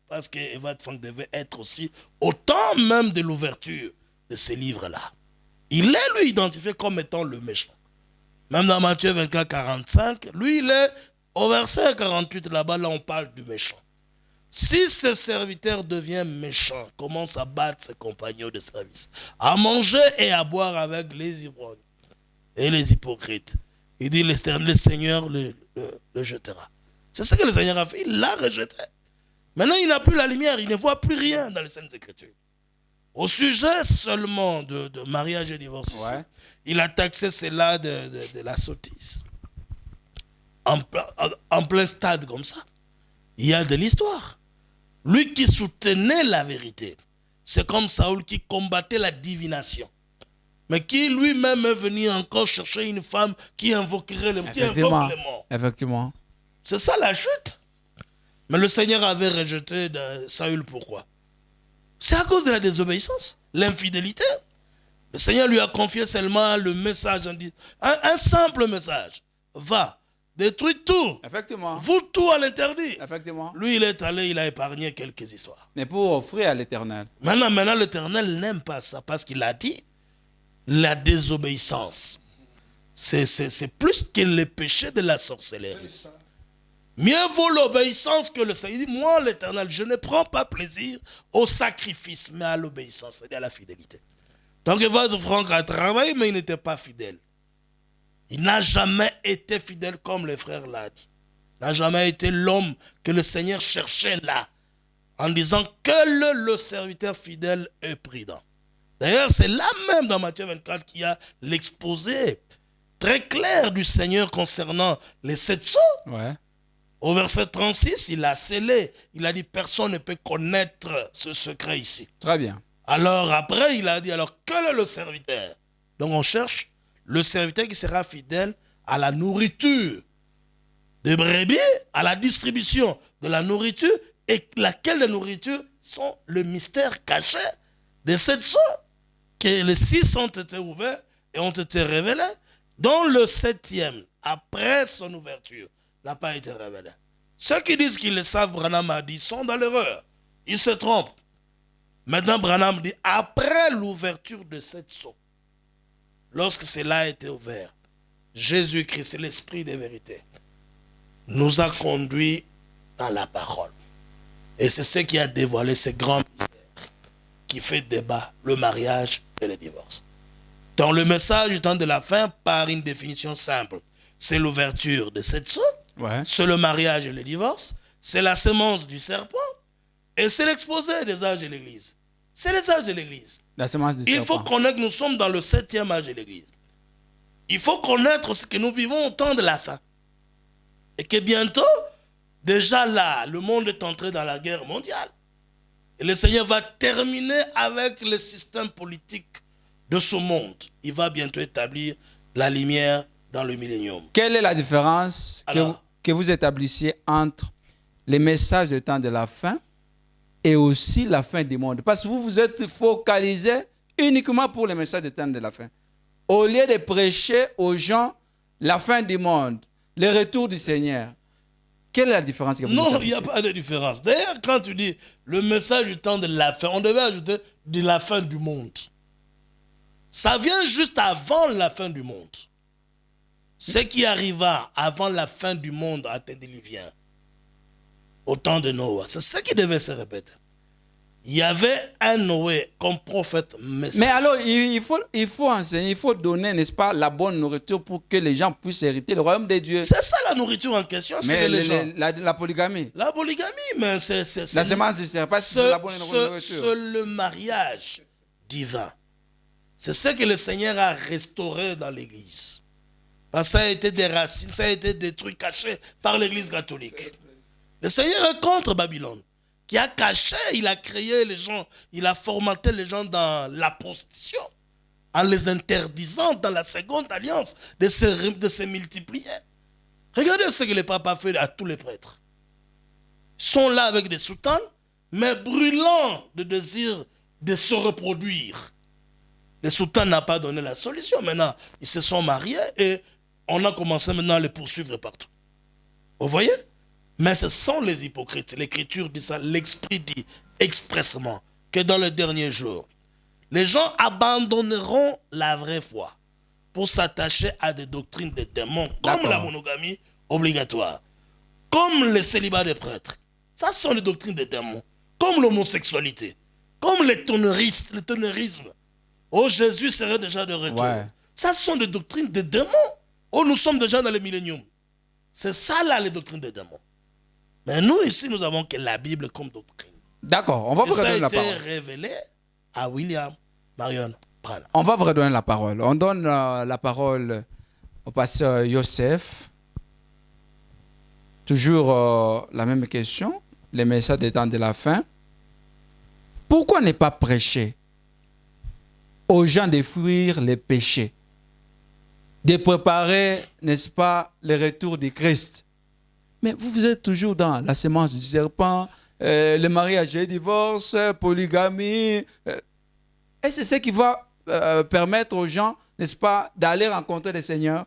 parce que Evald Frank devait être aussi au temps même de l'ouverture de ces livres-là, il est lui identifié comme étant le méchant. Même dans Matthieu 24, 45, lui il est au verset 48 là-bas, là on parle du méchant. Si ce serviteur devient méchant, commence à battre ses compagnons de service, à manger et à boire avec les ivrognes et les hypocrites, il dit le Seigneur le jetera. C'est ce que le Seigneur a fait, il l'a rejeté. Maintenant il n'a plus la lumière, il ne voit plus rien dans les Saintes Écritures. Au sujet seulement de mariage et divorce, ici, il a taxé cela de la sottise. En plein stade comme ça, il y a de l'histoire. Lui qui soutenait la vérité, c'est comme Saoul qui combattait la divination. Mais qui lui-même est venu encore chercher une femme qui invoquerait les morts. Effectivement. C'est ça la chute. Mais le Seigneur avait rejeté Saül, pourquoi? C'est à cause de la désobéissance, l'infidélité. Le Seigneur lui a confié seulement le message, un simple message. Va, détruis tout. Effectivement. Vous tout à l'interdit. Effectivement. Lui, il est allé, il a épargné quelques histoires. Mais pour offrir à l'Éternel. Maintenant l'Éternel n'aime pas ça parce qu'il a dit la désobéissance. C'est plus que le péché de la sorcellerie. Mieux vaut l'obéissance que le Seigneur. Il dit, moi, l'Éternel, je ne prends pas plaisir au sacrifice, mais à l'obéissance, c'est-à-dire à la fidélité. Donc, votre Franck a travaillé, mais il n'était pas fidèle. Il n'a jamais été fidèle comme le frère l'a dit. Il n'a jamais été l'homme que le Seigneur cherchait là, en disant que le serviteur fidèle est prudent. D'ailleurs, c'est là même dans Matthieu 24 qu'il y a l'exposé très clair du Seigneur concernant les 7 sceaux. Ouais. Au verset 36, il a scellé. Il a dit, personne ne peut connaître ce secret ici. Très bien. Alors après, il a dit, alors quel est le serviteur? Donc on cherche le serviteur qui sera fidèle à la nourriture des brebis, à la distribution de la nourriture, et laquelle des nourritures sont le mystère caché de 7 sceaux, que les 6 ont été ouverts et ont été révélés, dont le 7e, après son ouverture, n'a pas été révélé. Ceux qui disent qu'ils le savent, Branham a dit, sont dans l'erreur. Ils se trompent. Maintenant, Branham dit, après l'ouverture de 7 sceaux, lorsque cela a été ouvert, Jésus-Christ, c'est l'esprit des vérités, nous a conduits dans la parole. Et c'est ce qui a dévoilé ce grand mystère qui fait débat, le mariage et le divorce. Dans le message du temps de la fin, par une définition simple, c'est l'ouverture de 7 sceaux, Ouais. c'est le mariage et le divorce, c'est la semence du serpent, et c'est l'exposé des âges de l'Église. C'est les âges de l'Église. La semence du Il serpent. faut connaître que nous sommes dans le 7e âge de l'Église. Il faut connaître ce que nous vivons au temps de la fin. Et que bientôt, déjà là, le monde est entré dans la guerre mondiale. Et le Seigneur va terminer avec le système politique de ce monde. Il va bientôt établir la lumière dans le millénium. Quelle est la différence que vous établissiez entre les messages du temps de la fin et aussi la fin du monde? Parce que vous vous êtes focalisé uniquement pour les messages du temps de la fin. Au lieu de prêcher aux gens la fin du monde, le retour du Seigneur. Quelle est la différence que vous Non, il établissez? n'y a pas de différence. D'ailleurs, quand tu dis le message du temps de la fin, on devait ajouter de la fin du monde. Ça vient juste avant la fin du monde. Ce qui arriva avant la fin du monde à Tédélivien, au temps de Noé, c'est ce qui devait se répéter. Il y avait un Noé comme prophète messager. Mais alors, il faut enseigner, il faut donner, n'est-ce pas, la bonne nourriture pour que les gens puissent hériter le royaume des dieux. C'est ça la nourriture en question, c'est les gens. La polygamie. La polygamie, mais c'est La semence du serpent, c'est la bonne nourriture. C'est le mariage divin. C'est ce que le Seigneur a restauré dans l'Église. Parce que ça a été des racines, ça a été des trucs cachés par l'Église catholique. Le Seigneur est contre Babylone, qui a caché, il a créé les gens, il a formaté les gens dans la prostitution, en les interdisant dans la seconde alliance de se multiplier. Regardez ce que le pape a fait à tous les prêtres. Ils sont là avec des soutanes, mais brûlants de désir de se reproduire. Les soutanes n'ont pas donné la solution. Maintenant, ils se sont mariés et on a commencé maintenant à les poursuivre partout. Vous voyez? Mais ce sont les hypocrites. L'Écriture dit ça, l'Esprit dit expressement que dans le dernier jour, les gens abandonneront la vraie foi pour s'attacher à des doctrines de démons, comme la monogamie obligatoire, comme le célibat des prêtres. Ça sont les doctrines des démons, comme l'homosexualité, comme le tonnerisme. Oh, Jésus serait déjà de retour. Ouais. Ça sont des doctrines de démons. Oh, nous sommes déjà dans le millénium. C'est ça là les doctrines des démons. Mais nous ici, nous avons que la Bible comme doctrine. D'accord, on va vous redonner la parole. Ça a été révélé à William Marion Branham. On va vous redonner la parole. On donne la parole au pasteur Yosef. Toujours la même question, les messages des temps de la fin. Pourquoi ne pas prêcher aux gens de fuir les péchés, de préparer, n'est-ce pas, le retour du Christ? Mais vous êtes toujours dans la semence du serpent, le mariage et le divorce, polygamie. Et c'est ce qui va permettre aux gens, n'est-ce pas, d'aller rencontrer le Seigneur,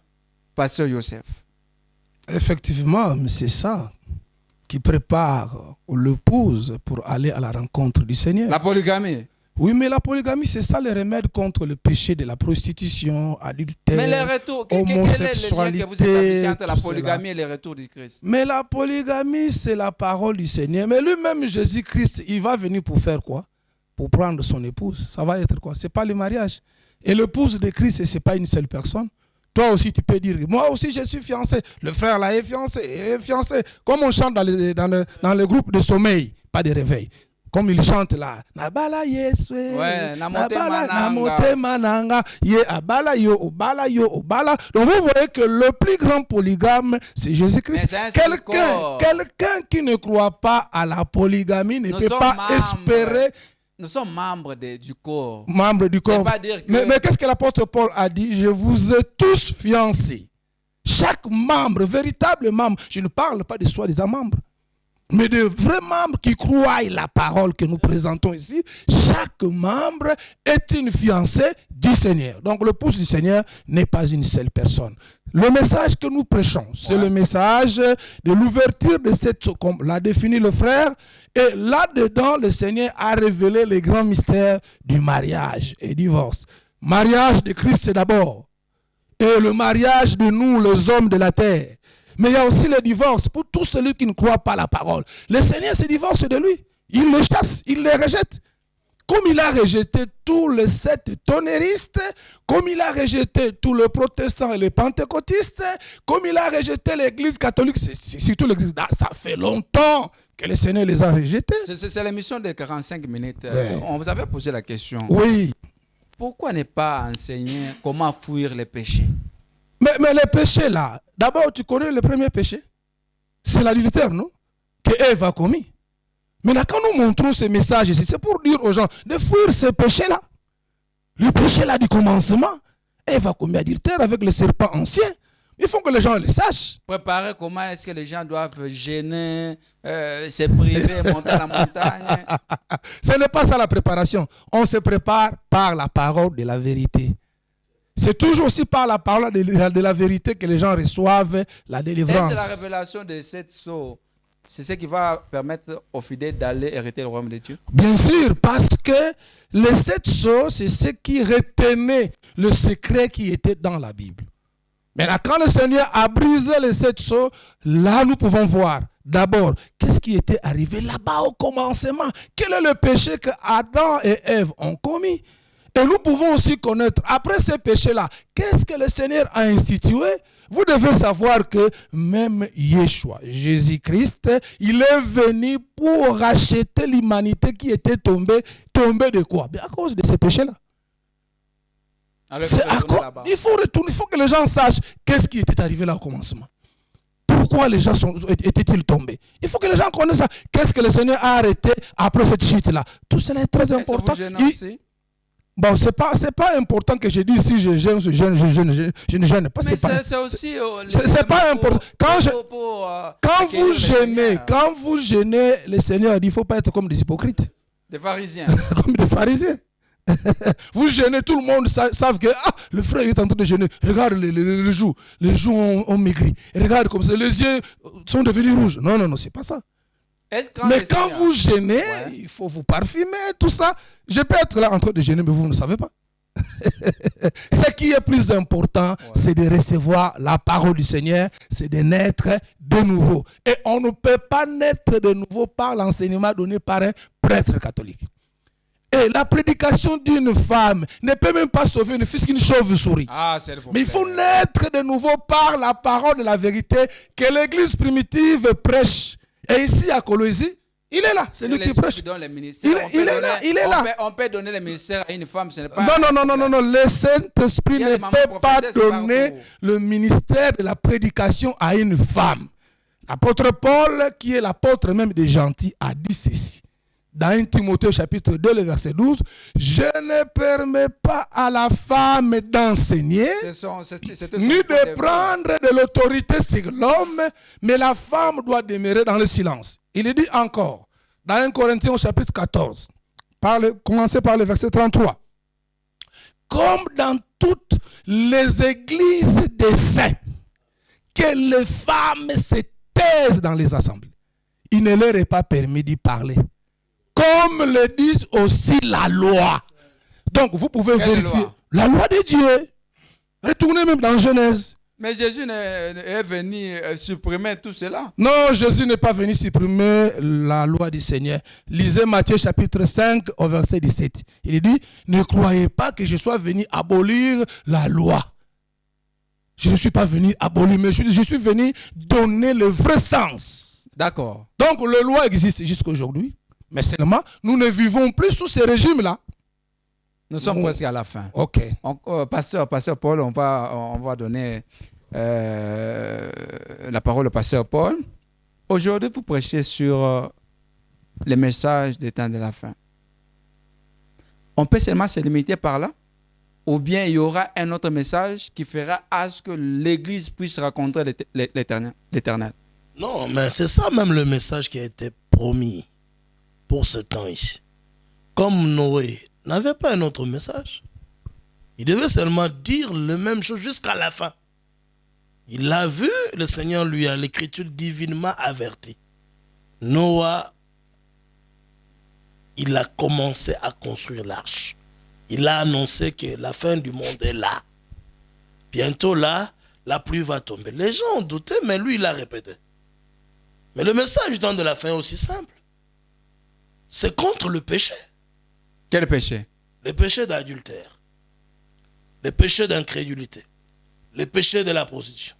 pasteur Yosef. Effectivement, c'est ça qui prépare l'épouse pour aller à la rencontre du Seigneur. La polygamie. Oui, mais la polygamie, c'est ça le remède contre le péché de la prostitution, adultère, Mais le retour, quel est le lien que vous établissez entre la polygamie et le retour du Christ? Mais la polygamie, c'est la parole du Seigneur. Mais lui-même, Jésus-Christ, il va venir pour faire quoi? Pour prendre son épouse. Ça va être quoi? Ce n'est pas le mariage. Et l'épouse de Christ, ce n'est pas une seule personne. Toi aussi, tu peux dire, moi aussi, je suis fiancé. Le frère là est fiancé. Il est fiancé. Comme on chante dans le groupe de sommeil, pas de réveil. Comme il chante là, Nabala Yeswe, Namote Mananga, Ye Abala Yo, Obala Yo, Obala. Donc vous voyez que le plus grand polygame, c'est Jésus-Christ. Quelqu'un qui ne croit pas à la polygamie ne peut pas espérer. Nous sommes membres du corps. Membres du corps. Pas dire que... Mais qu'est-ce que l'apôtre Paul a dit? Je vous ai tous fiancés. Chaque membre, véritable membre, je ne parle pas de soi-disant membres, mais de vrais membres qui croient la parole que nous présentons ici. Chaque membre est une fiancée du Seigneur. Donc l'épouse du Seigneur n'est pas une seule personne. Le message que nous prêchons, c'est le message de l'ouverture de cette, comme l'a défini le frère, et là-dedans, le Seigneur a révélé les grands mystères du mariage et du divorce. Mariage de Christ, c'est d'abord, et le mariage de nous, les hommes de la terre. Mais il y a aussi le divorce pour tous ceux qui ne croient pas la parole. Le Seigneur se divorce de lui. Il le chasse, il le rejette. Comme il a rejeté tous les 7 tonnéristes, comme il a rejeté tous les protestants et les pentecôtistes, comme il a rejeté l'église catholique, c'est surtout l'église. Ça fait longtemps que le Seigneur les a rejetés. C'est l'émission de 45 minutes. On vous avait posé la question. Oui. Pourquoi ne pas enseigner comment fuir les péchés? Mais les péchés là, d'abord tu connais le premier péché? C'est l'adultère, non? Que Ève a commis. Maintenant, quand nous montrons ces messages ici, c'est pour dire aux gens de fuir ces péchés-là. Le péché-là du commencement, Ève a commis adultère avec le serpent ancien. Il faut que les gens le sachent. Préparer comment est-ce que les gens doivent gêner, se priver, monter à la montagne. Ce n'est pas ça la préparation. On se prépare par la parole de la vérité. C'est toujours aussi par la parole de la vérité que les gens reçoivent la délivrance. Et c'est la révélation de cette sceau. C'est ce qui va permettre aux fidèles d'aller hériter le royaume de Dieu. Bien sûr, parce que les 7 sceaux, c'est ce qui retenait le secret qui était dans la Bible. Maintenant, quand le Seigneur a brisé les 7 sceaux, là nous pouvons voir d'abord qu'est-ce qui était arrivé là-bas au commencement. Quel est le péché que Adam et Ève ont commis? Et nous pouvons aussi connaître, après ces péchés-là, qu'est-ce que le Seigneur a institué? Vous devez savoir que même Yeshua, Jésus-Christ, il est venu pour racheter l'humanité qui était tombée de quoi? À cause de ces péchés-là. Il faut retourner, il faut que les gens sachent qu'est-ce qui était arrivé là au commencement. Pourquoi les gens étaient-ils tombés? Il faut que les gens connaissent ça. Qu'est-ce que le Seigneur a arrêté après cette chute-là? Tout cela est très important. Bon, c'est pas important que je dise si je gêne, je ne gêne pas. Mais c'est aussi... c'est pas important. Quand vous gênez, le Seigneur dit, il ne faut pas être comme des hypocrites. Des pharisiens. Comme des pharisiens. Vous gênez, tout le monde savent que le frère est en train de gêner. Regarde les joues. Les joues ont maigri. Regarde comme ça, les yeux sont devenus rouges. Non, c'est pas ça. Mais quand vous gênez, il faut vous parfumer, tout ça. Je peux être là en train de gêner, mais vous ne savez pas. Ce qui est plus important, c'est de recevoir la parole du Seigneur, c'est de naître de nouveau. Et on ne peut pas naître de nouveau par l'enseignement donné par un prêtre catholique. Et la prédication d'une femme ne peut même pas sauver une fille qu'une chauve-souris. Mais il faut naître de nouveau par la parole de la vérité que l'église primitive prêche. Et ici à Colosie, il est là, c'est lui qui prêche. Il est là. On peut donner le ministère à une femme, ce n'est pas... Non, le Saint-Esprit ne peut pas donner le ministère de la prédication à une femme. L'apôtre Paul, qui est l'apôtre même des gentils, a dit ceci. Dans 1 Timothée chapitre 2, le verset 12, « Je ne permets pas à la femme d'enseigner, ni de prendre de l'autorité sur l'homme, mais la femme doit demeurer dans le silence. » Il est dit encore, dans 1 Corinthiens chapitre 14, commencez par le verset 33. « Comme dans toutes les églises des saints, que les femmes se taisent dans les assemblées, il ne leur est pas permis d'y parler. comme le dit aussi la loi. Donc, vous pouvez vérifier. Loi? La loi de Dieu. Retournez même dans Genèse. Mais Jésus est venu supprimer tout cela. Non, Jésus n'est pas venu supprimer la loi du Seigneur. Lisez Matthieu chapitre 5 au verset 17. Il dit, ne croyez pas que je sois venu abolir la loi. Je ne suis pas venu abolir, mais je suis venu donner le vrai sens. D'accord. Donc, la loi existe jusqu'à aujourd'hui, mais seulement, nous ne vivons plus sous ce régime-là. Nous sommes presque à la fin. Ok. Pasteur Paul, on va donner la parole au pasteur Paul. Aujourd'hui, vous prêchez sur les messages des temps de la fin. On peut seulement se limiter par là? Ou bien il y aura un autre message qui fera à ce que l'Église puisse rencontrer l'Éternel? Non, mais c'est ça même le message qui a été promis pour ce temps ici. Comme Noé n'avait pas un autre message, il devait seulement dire la même chose jusqu'à la fin. Il l'a vu, le Seigneur lui a l'écriture divinement averti. Noah, il a commencé à construire l'arche. Il a annoncé que la fin du monde est là. Bientôt là, la pluie va tomber. Les gens ont douté, mais lui, il a répété. Mais le message du temps de la fin est aussi simple. C'est contre le péché. Quel péché? Le péché d'adultère. Le péché d'incrédulité. Le péché de la prostitution.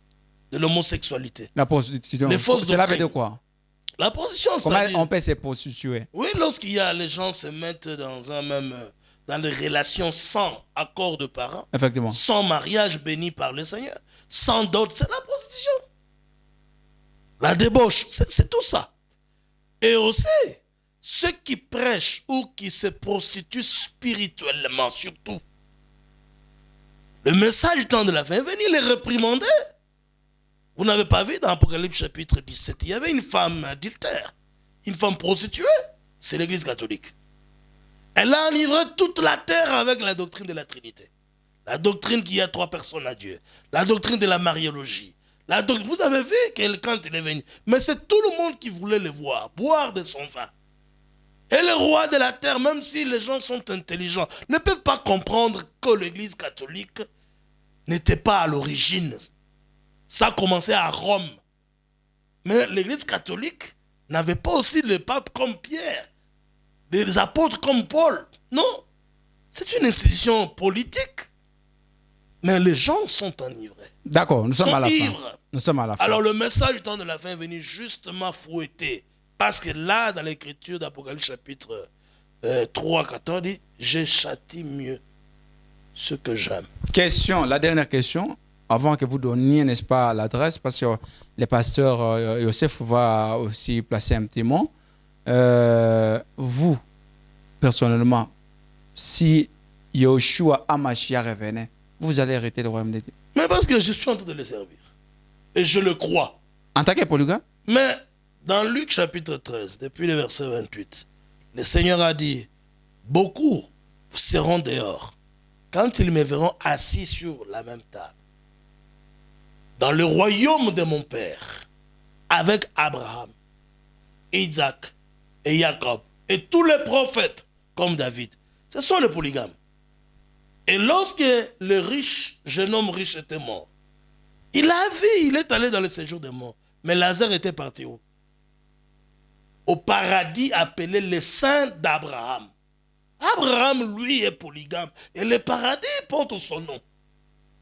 De l'homosexualité. La prostitution. Les fausses Cela veut doctrines. dire quoi? La prostitution, Comment ça dit... on peut se prostituer? Oui, lorsqu'il y a les gens se mettent dans des relations sans accord de parents, Effectivement. sans mariage béni par le Seigneur, sans dot, c'est la prostitution. La débauche, c'est tout ça. Et aussi, ceux qui prêchent ou qui se prostituent spirituellement, surtout, le message du temps de la fin est venu les réprimander. Vous n'avez pas vu dans Apocalypse chapitre 17, il y avait une femme adultère, une femme prostituée, c'est l'Église catholique. Elle a enivré toute la terre avec la doctrine de la Trinité. La doctrine qu'il y a 3 personnes à Dieu. La doctrine de la mariologie. Vous avez vu quand il est venu. Mais c'est tout le monde qui voulait le voir, boire de son vin. Et les rois de la terre, même si les gens sont intelligents, ne peuvent pas comprendre que l'Église catholique n'était pas à l'origine. Ça a commencé à Rome. Mais l'Église catholique n'avait pas aussi le pape comme Pierre, les apôtres comme Paul. Non, c'est une institution politique. Mais les gens sont enivrés. D'accord, nous sommes à la fin. Nous sommes à la fin. Alors le message du temps de la fin est venu justement fouetter. Parce que là, dans l'écriture d'Apocalypse chapitre 3, 14, dit « Je châtie mieux ce que j'aime ». Question, la dernière question, avant que vous donniez, n'est-ce pas, l'adresse, parce que le pasteur Yosef va aussi placer un petit mot. Vous, personnellement, si Yoshua Hamashia revenait, vous allez arrêter le royaume de Dieu? Mais parce que je suis en train de le servir. Et je le crois. En tant que polygame? Mais dans Luc chapitre 13, depuis le verset 28, le Seigneur a dit, beaucoup seront dehors quand ils me verront assis sur la même table. Dans le royaume de mon Père, avec Abraham, Isaac et Jacob, et tous les prophètes, comme David. Ce sont les polygames. Et lorsque le riche, jeune homme riche était mort, il a vu, il est allé dans le séjour des morts. Mais Lazare était parti où? Au paradis appelé le sein d'Abraham. Abraham, lui, est polygame. Et le paradis porte son nom.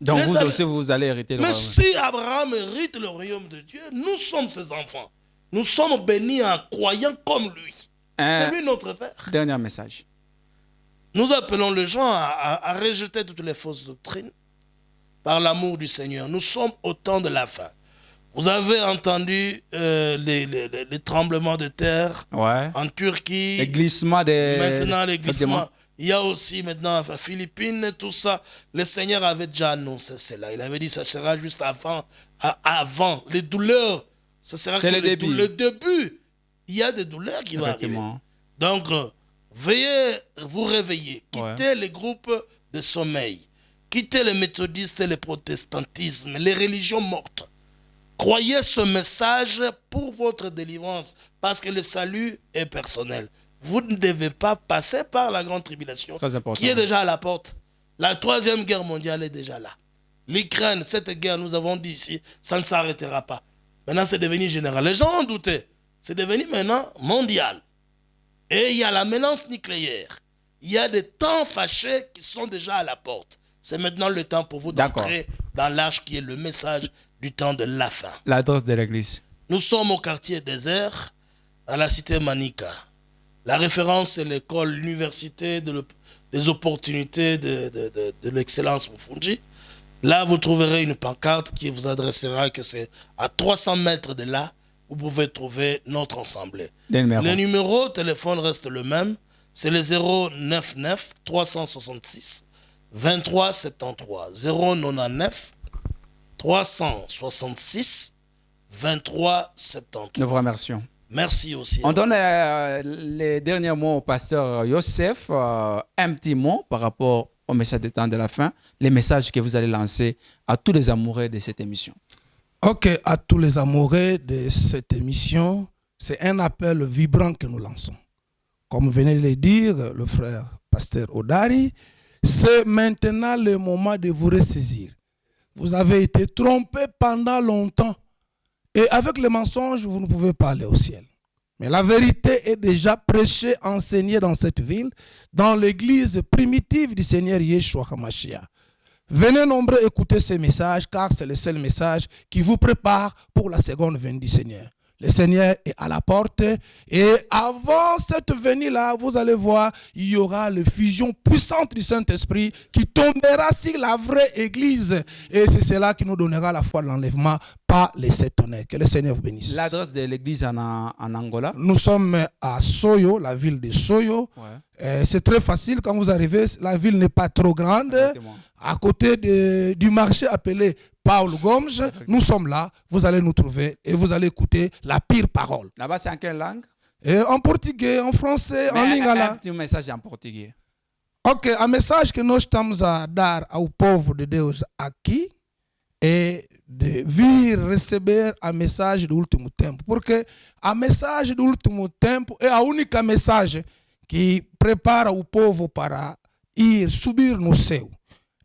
Donc vous aussi, vous allez hériter le royaume. Mais si Abraham hérite le royaume de Dieu, nous sommes ses enfants. Nous sommes bénis en croyant comme lui. C'est lui notre Père. Dernier message. Nous appelons les gens à rejeter toutes les fausses doctrines par l'amour du Seigneur. Nous sommes au temps de la fin. Vous avez entendu les tremblements de terre en Turquie. Les glissements des... Maintenant, les glissements. Il y a aussi maintenant à Philippines, tout ça. Le Seigneur avait déjà annoncé cela. Il avait dit que ça sera juste avant. Les douleurs, ce sera que le début. Il y a des douleurs qui vont arriver. Donc, veuillez vous réveiller. Quittez les groupes de sommeil. Quittez les méthodistes et le protestantisme, les religions mortes. Croyez ce message pour votre délivrance, parce que le salut est personnel. vous ne devez pas passer par la grande tribulation qui est déjà à la porte. La troisième guerre mondiale est déjà là. L'Ukraine, cette guerre, nous avons dit ici, ça ne s'arrêtera pas. Maintenant, c'est devenu général. Les gens ont douté. C'est devenu maintenant mondial. Et il y a la menace nucléaire. Il y a des temps fâchés qui sont déjà à la porte. C'est maintenant le temps pour vous d'entrer dans l'arche qui est le message du temps de la fin. L'adresse de l'église. Nous sommes au quartier désert, à la cité Manika. La référence, c'est l'école, l'université des opportunités de l'excellence Mufunji. Là, vous trouverez une pancarte qui vous adressera que c'est à 300 mètres de là, vous pouvez trouver notre assemblée. Le numéro de téléphone reste le même, c'est le 099 366 23 73. 099 366 23 73. Nous vous remercions. Merci aussi. On donne les derniers mots au pasteur Yosef, un petit mot par rapport au message de temps de la fin, les messages que vous allez lancer à tous les amoureux de cette émission. Ok, à tous les amoureux de cette émission, c'est un appel vibrant que nous lançons. Comme venait de le dire le frère pasteur Odari, c'est maintenant le moment de vous ressaisir. Vous avez été trompé pendant longtemps. Et avec les mensonges, vous ne pouvez pas aller au ciel. Mais la vérité est déjà prêchée, enseignée dans cette ville, dans l'église primitive du Seigneur Yeshua HaMashiach. Venez nombreux écouter ces messages, car c'est le seul message qui vous prépare pour la seconde venue du Seigneur. Le Seigneur est à la porte et avant cette venue-là, vous allez voir, il y aura la fusion puissante du Saint-Esprit qui tombera sur la vraie église. Et c'est cela qui nous donnera la foi de l'enlèvement, pas les 7 tonnerres. Que le Seigneur vous bénisse. L'adresse de l'église en Angola? Nous sommes à Soyo, la ville de Soyo. Ouais. C'est très facile quand vous arrivez. La ville n'est pas trop grande. À côté du marché appelé Paul Gomes, nous sommes là, vous allez nous trouver et vous allez écouter la pire parole. Là-bas, c'est en quelle langue? En portugais, en français, en lingala. Un petit message en portugais. Ok, un message que nós estamos a dar ao povo de Deus aqui é de vir receber a mensagem do último tempo. Porque a mensagem do último tempo é a única mensagem que prepara o povo para subir no céu.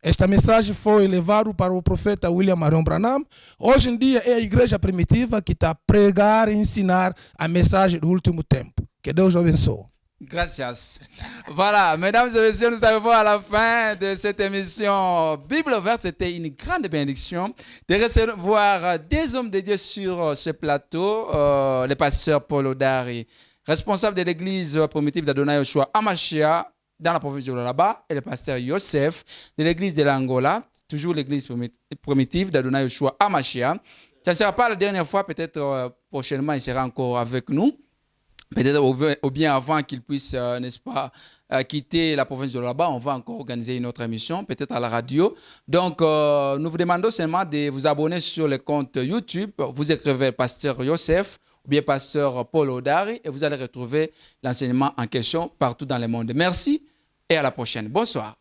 Esta mensagem foi levada para o profeta William Marion Branham. Hoje em dia é a igreja primitiva que está a pregar e ensinar a mensagem do último tempo. Que Deus abençoe. Gracias. Voilà, mesdames et messieurs, nous arrivons à la fin de cette émission Bible ouverte. C'était une grande bénédiction de recevoir des hommes de Dieu sur ce plateau. Le pasteur Paul Odari, responsable de l'église primitive d'Adonai Yoshua HaMashiach, dans la province de Lualaba, et le pasteur Yosef de l'église de l'Angola, toujours l'église primitive d'Adonai Yoshua HaMashiach. Ça ne sera pas la dernière fois, peut-être prochainement il sera encore avec nous, peut-être ou bien avant qu'il puisse, n'est-ce pas, quitter la province de Lualaba, on va encore organiser une autre émission, peut-être à la radio. Donc, nous vous demandons seulement de vous abonner sur le compte YouTube. Vous écrivez pasteur Yosef, ou bien pasteur Paul Odari, et vous allez retrouver l'enseignement en question partout dans le monde. Merci et à la prochaine. Bonsoir.